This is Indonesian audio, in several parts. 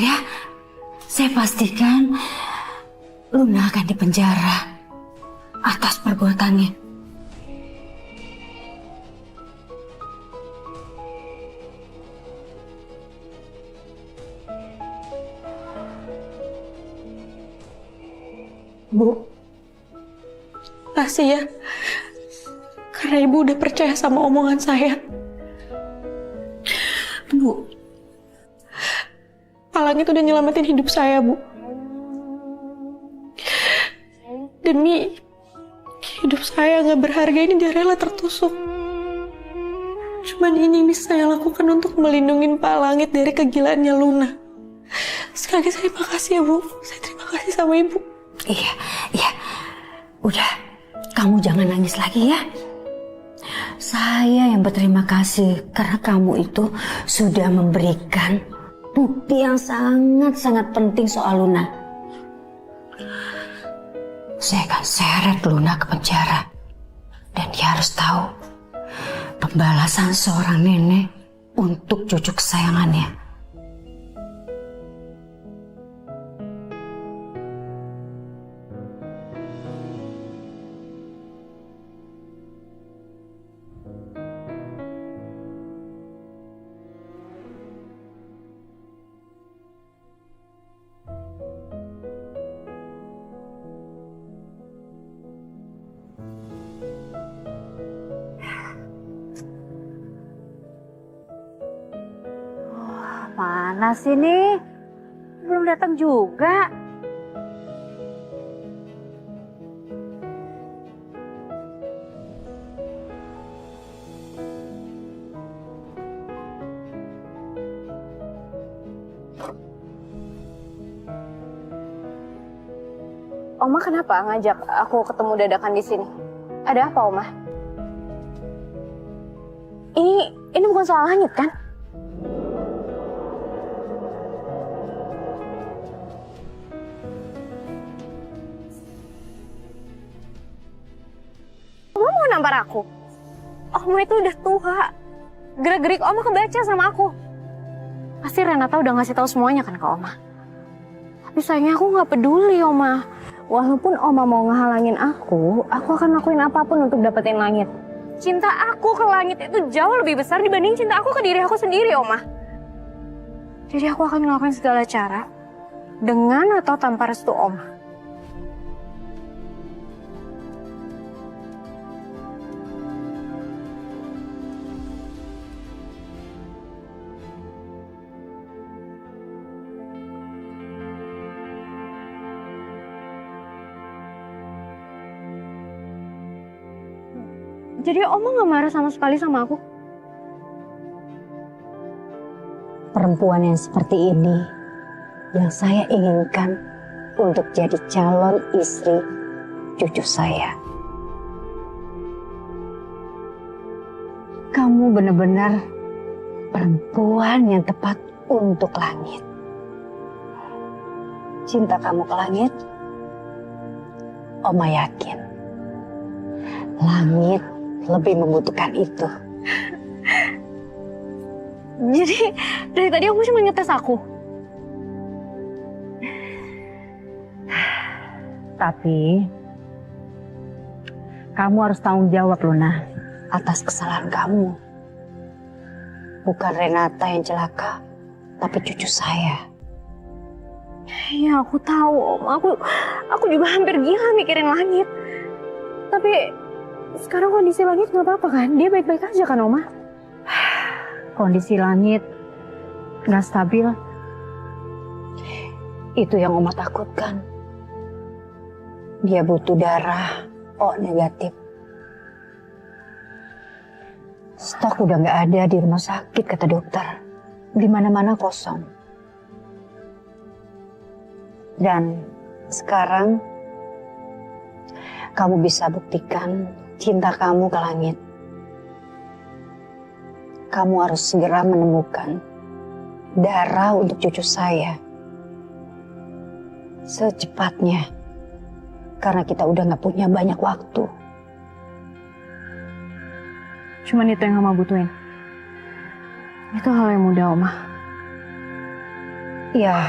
ya. Saya pastikan Luna akan dipenjara atas perbuatannya. Bu, makasih ya. Karena Ibu udah percaya sama omongan saya. Bu, Pak Langit udah nyelamatin hidup saya, Bu. Demi hidup saya nggak berharga ini, dia rela tertusuk. Cuman ini yang bisa saya lakukan untuk melindungi Pak Langit dari kegilaannya Luna. Sekali lagi saya makasih ya, Bu. Saya terima kasih sama Ibu. Iya. Udah, kamu jangan nangis lagi ya. Saya yang berterima kasih karena kamu itu sudah memberikan bukti yang sangat-sangat penting soal Luna. Saya akan seret Luna ke penjara. Dan dia harus tahu pembalasan seorang nenek untuk cucu kesayangannya. Mana sih nih? Belum datang juga. Oma kenapa ngajak aku ketemu dadakan di sini? Ada apa, Oma? Ini bukan soal Langit, kan? Oma mau nampar aku? Oma itu udah tua. Gerak-gerik Oma kebaca sama aku. Pasti Renata udah ngasih tahu semuanya kan ke Oma. Tapi sayangnya aku nggak peduli, Oma. Walaupun Oma mau ngehalangin aku akan lakuin apapun untuk dapetin Langit. Cinta aku ke Langit itu jauh lebih besar dibanding cinta aku ke diri aku sendiri, Oma. Jadi aku akan ngelakuin segala cara, dengan atau tanpa restu Oma. Jadi Oma gak marah sama sekali sama aku? Perempuan yang seperti ini yang saya inginkan untuk jadi calon istri cucu saya. Kamu benar-benar perempuan yang tepat untuk Langit. Cinta kamu ke Langit, Oma yakin Langit lebih membutuhkan itu. Jadi dari tadi Oma cuma ngetes aku? Tapi kamu harus tanggung jawab, Luna, atas kesalahan kamu. Bukan Renata yang celaka, tapi cucu saya. Iya, aku tahu, Om. Aku juga hampir gila mikirin Langit. Tapi sekarang kondisi Langit nggak apa-apa kan? Dia baik-baik aja kan, Oma? Kondisi Langit nggak stabil. Itu yang Oma takutkan. Dia butuh darah O negatif. Stok udah nggak ada di rumah sakit, kata dokter. Di mana-mana kosong. Dan sekarang kamu bisa buktikan cinta kamu ke Langit. Kamu harus segera menemukan darah untuk cucu saya. Secepatnya. Karena kita udah gak punya banyak waktu. Cuman itu yang Oma butuhin. Itu hal yang mudah, Oma. Ya,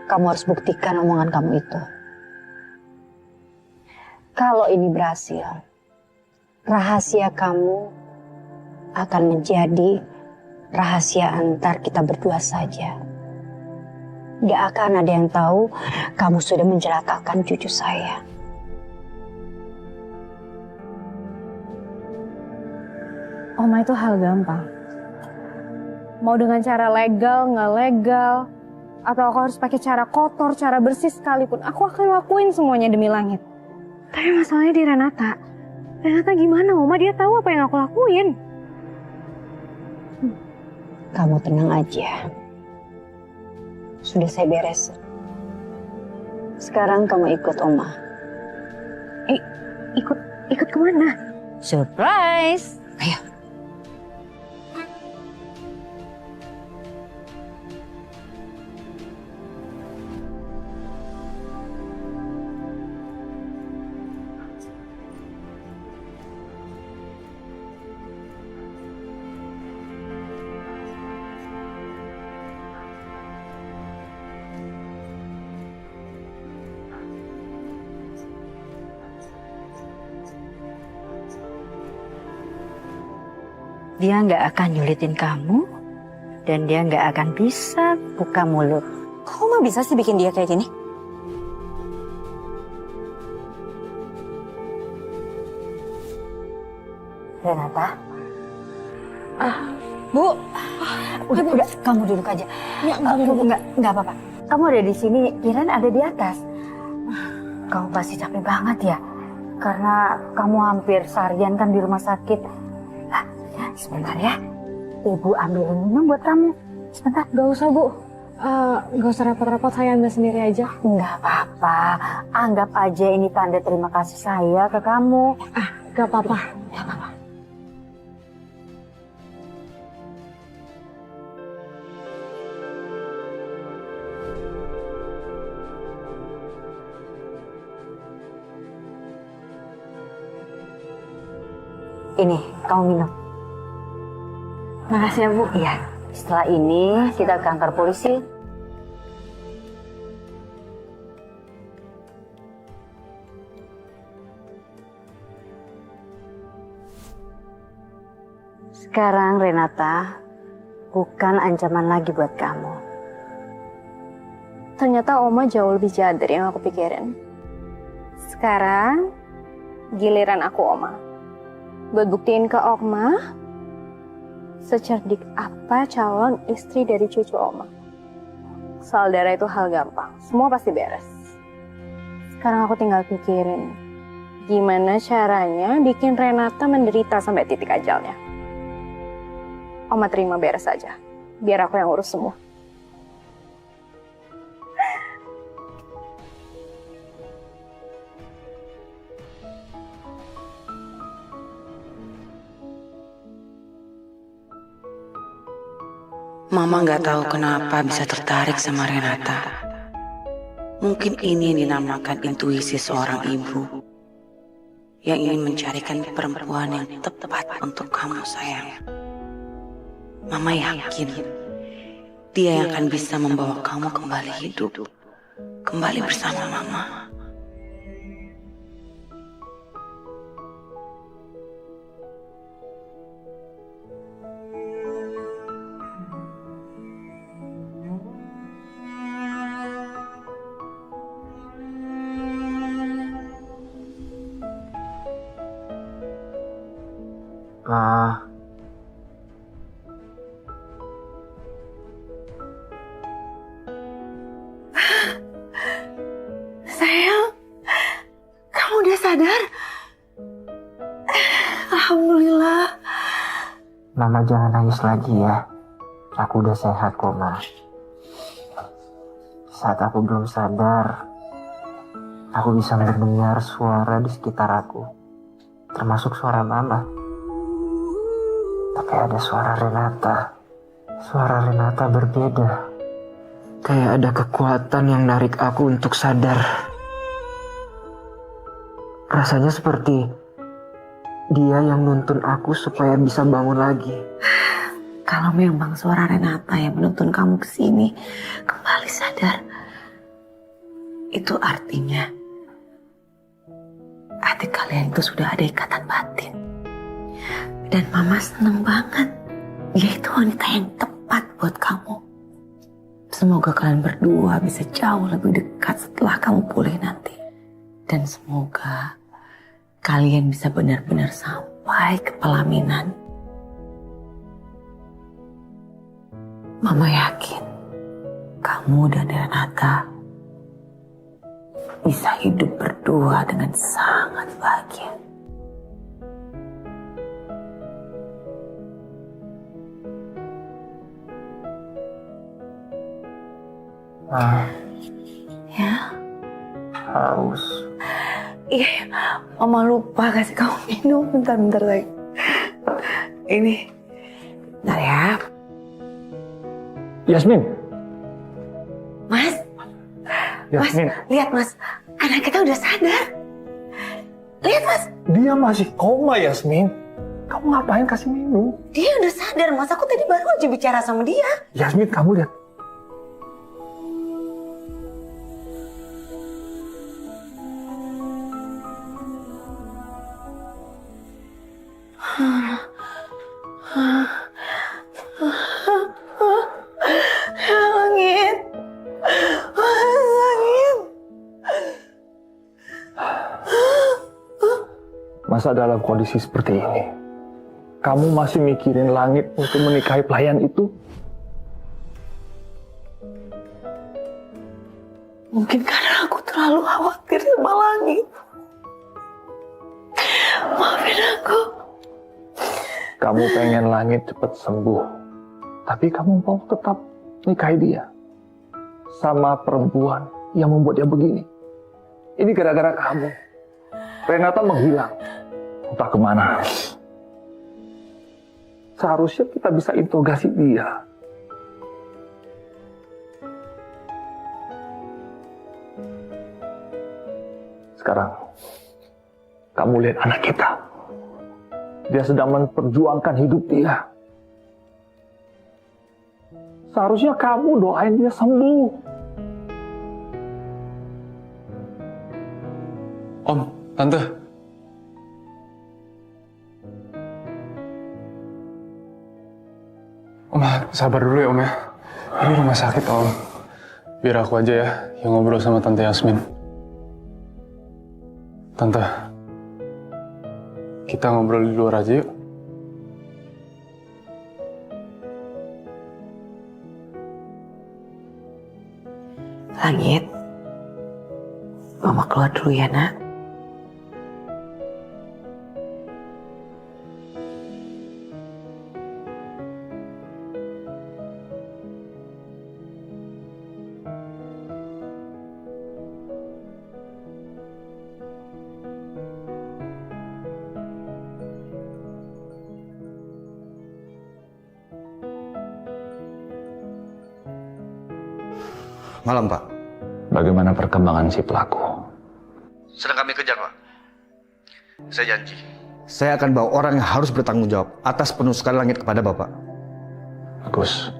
kamu harus buktikan omongan kamu itu. Kalau ini berhasil, rahasia kamu akan menjadi rahasia antar kita berdua saja. Gak akan ada yang tahu kamu sudah mencelakakan cucu saya. Oma itu hal gampang. Mau dengan cara legal, nggak legal, atau aku harus pakai cara kotor, cara bersih sekalipun, aku akan lakuin semuanya demi langit. Tapi masalahnya di Renata. Renata gimana, Oma? Dia tahu apa yang aku lakuin. Kamu tenang aja. Sudah saya beres. Sekarang kamu ikut Oma. Ikut kemana? Surprise! Ayo. Dia nggak akan nyulitin kamu, dan dia nggak akan bisa buka mulut. Kok Oma bisa sih bikin dia kayak gini? Renata, Bu, udah, kamu duduk aja. ya, Nggak apa-apa. Kamu ada di sini, Kiran ada di atas. Kamu pasti capek banget ya, karena kamu hampir seharian kan di rumah sakit. Nah, sebentar ya, Ibu ambilin minum buat kamu. Sebentar. Gak usah, Bu. Gak usah repot-repot, saya ambil sendiri aja. Nggak apa-apa, anggap aja ini tanda terima kasih saya ke kamu. Gak apa-apa. Nggak apa-apa. Ini, kamu minum. Makasih ya, Bu. Iya, setelah ini kita ke kantor polisi. Sekarang Renata, bukan ancaman lagi buat kamu. Ternyata Oma jauh lebih jahat dari yang aku pikirin. Sekarang, giliran aku, Oma. Buat buktiin ke Oma, secerdik apa calon istri dari cucu Oma. Soal darah itu hal gampang, semua pasti beres. Sekarang aku tinggal pikirin, gimana caranya bikin Renata menderita sampai titik ajalnya. Oma terima beres aja, biar aku yang urus semua. Mama nggak tahu kenapa bisa tertarik sama Renata. Mungkin ini yang dinamakan intuisi seorang ibu yang ingin mencarikan perempuan yang tepat untuk kamu, sayang. Mama yakin dia yang akan bisa membawa kamu kembali hidup, kembali bersama Mama. Ma, Sayang, kamu udah sadar? Alhamdulillah. Mama jangan nangis lagi ya. Aku udah sehat kok, Ma. Saat aku belum sadar, aku bisa mendengar suara di sekitar aku, termasuk suara Mama. Tapi ada suara Renata. Suara Renata berbeda. Kayak ada kekuatan yang narik aku untuk sadar. Rasanya seperti dia yang nuntun aku supaya bisa bangun lagi. kalau memang suara Renata yang menuntun kamu ke sini kembali sadar, itu artinya hati kalian itu sudah ada ikatan batin. Dan Mama seneng banget. Dia itu wanita yang tepat buat kamu. Semoga kalian berdua bisa jauh lebih dekat setelah kamu pulih nanti. Dan semoga kalian bisa benar-benar sampai ke pelaminan. Mama yakin kamu dan Renata bisa hidup berdua dengan sangat bahagia. Ya. Haus. Iya, Mama lupa kasih kamu minum. Bentar lagi. Ini. Bentar ya. Yasmin. Mas, Yasmin. lihat Mas. Anak kita udah sadar. Lihat Mas, Dia masih koma, Yasmin. Kamu ngapain kasih minum? dia udah sadar Mas. Aku tadi baru aja bicara sama dia. Yasmin, kamu lihat. Langit. Langit. Masa dalam kondisi seperti ini, kamu masih mikirin Langit untuk menikahi pelayan itu? Mungkin karena aku terlalu khawatir sama Langit. Maafin aku. Kamu pengen Langit cepat sembuh, tapi kamu mau tetap nikahi dia sama perempuan yang membuat dia begini. Ini gara-gara kamu. Renata menghilang, entah kemana. Seharusnya kita bisa interogasi dia. Sekarang, kamu lihat anak kita. Dia sedang memperjuangkan hidup dia. Seharusnya kamu doain dia sembuh. Om, Tante. Om, sabar dulu ya Om ya. Ini rumah sakit Om. Biar aku aja ya yang ngobrol sama Tante Yasmin. Tante, kita ngobrol di luar aja yuk. Langit. Mama keluar dulu ya, Nak. Malam, Pak. Bagaimana perkembangan si pelaku? Sedang kami kejar, Pak. Saya janji. Saya akan bawa orang yang harus bertanggung jawab atas penusukan Langit kepada Bapak. Bagus.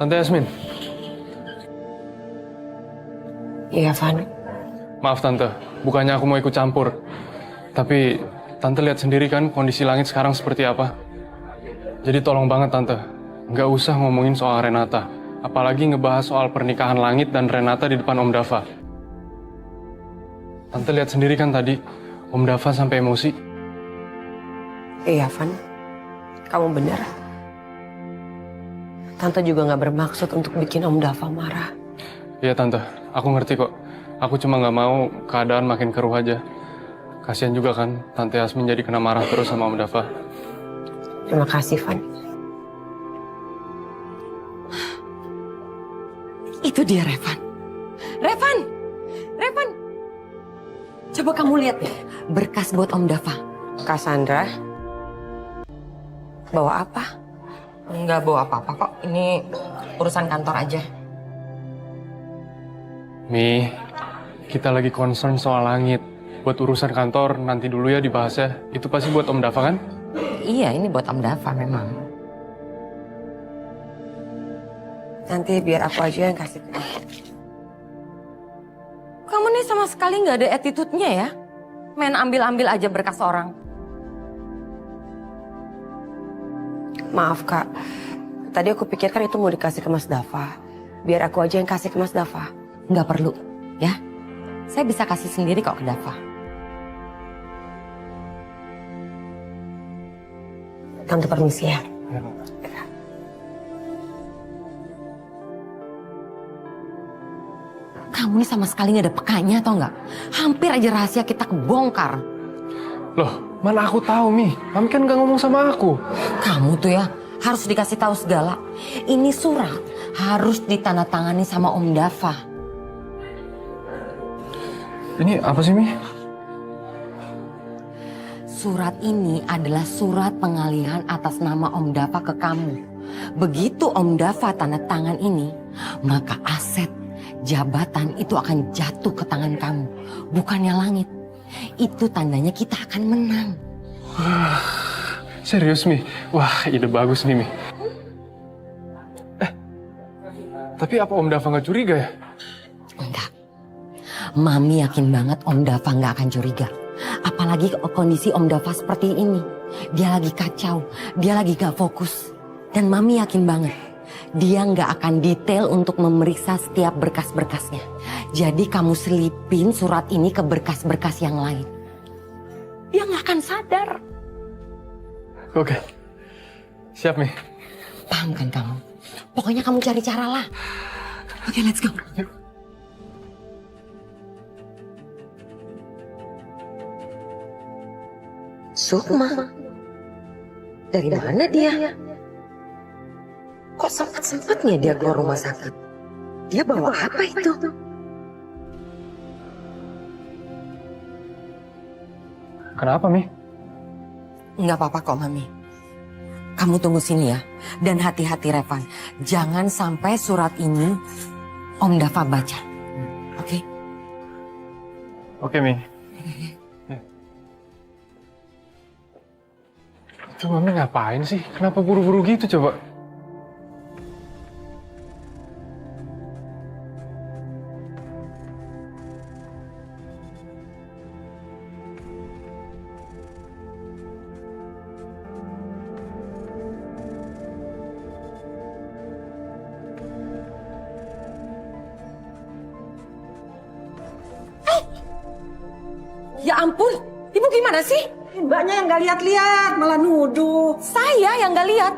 Tante Yasmin. Iya, Van. Maaf Tante, bukannya aku mau ikut campur. Tapi Tante lihat sendiri kan kondisi Langit sekarang seperti apa. Jadi tolong banget Tante, nggak usah ngomongin soal Renata. Apalagi ngebahas soal pernikahan Langit dan Renata di depan Om Dava. Tante lihat sendiri kan tadi, Om Dava sampai emosi. Iya, Van. Kamu benar. Tante juga nggak bermaksud untuk bikin Om Dava marah. Iya Tante, aku ngerti kok. Aku cuma nggak mau keadaan makin keruh aja. Kasian juga kan, Tante Yasmin jadi kena marah terus sama Om Dava. Terima kasih, Van. Itu dia, Revan. Revan! Revan! Coba kamu lihat deh, berkas buat Om Dava. Cassandra, bawa apa? Enggak bawa apa-apa kok, ini urusan kantor aja. Mi, kita lagi concern soal Langit. Buat urusan kantor, nanti dulu ya dibahasnya. Itu pasti buat Om Dava kan? Iya, ini buat Om Dava memang. Nanti biar aku aja yang kasih ke dia. Kamu nih sama sekali nggak ada attitude-nya ya? Main ambil-ambil aja berkas orang. Maaf Kak, tadi aku pikirkan itu mau dikasih ke Mas Dava. Biar aku aja yang kasih ke Mas Dava. Nggak perlu, ya. Saya bisa kasih sendiri kok ke Dava. Tante permisi ya. Kamu nih sama sekali nggak ada pekanya atau nggak? Hampir aja rahasia kita kebongkar. Loh, mana aku tahu, Mi? Mami kan nggak ngomong sama aku. Kamu tuh ya harus dikasih tahu segala. Ini surat harus ditandatangani sama Om Dava. Ini apa sih, Mi? Surat ini adalah surat pengalihan atas nama Om Dava ke kamu. Begitu Om Dava tanda tangan ini, maka aset, jabatan itu akan jatuh ke tangan kamu. Bukannya Langit. Itu tandanya kita akan menang. Serius, Mi? Wah, ide bagus nih, Mi. Tapi apa Om Dava nggak curiga ya? Enggak. Mami yakin banget Om Dava nggak akan curiga. Apalagi kondisi Om Dava seperti ini. Dia lagi kacau, dia lagi gak fokus. Dan Mami yakin banget, dia nggak akan detail untuk memeriksa setiap berkas-berkasnya. Jadi kamu selipin surat ini ke berkas-berkas yang lain. Dia nggak akan sadar. Oke. Siap, Mi. Paham kan kamu? Pokoknya kamu cari cara lah. Oke, let's go. Yuk. Sukma? Dari mana dia? Kok sempat-sempatnya dia keluar rumah sakit? Dia bawa apa itu? Kenapa, Mi? Nggak apa-apa kok, Mami. Kamu tunggu sini ya. Dan hati-hati, Revan. Jangan sampai surat ini Om Dava baca. Oke? Oke, Mi. Itu Mami ngapain sih? Kenapa buru-buru gitu coba? Ya ampun, Ibu gimana sih? Mbaknya yang gak lihat-lihat, malah nuduh. Saya yang nggak lihat.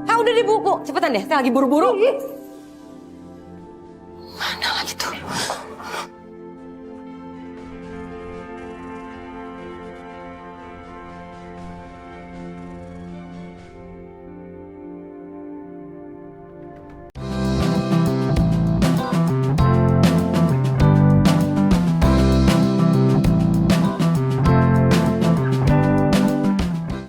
Udah di buku. Cepetan deh, saya lagi buru-buru. Mana lagi tuh?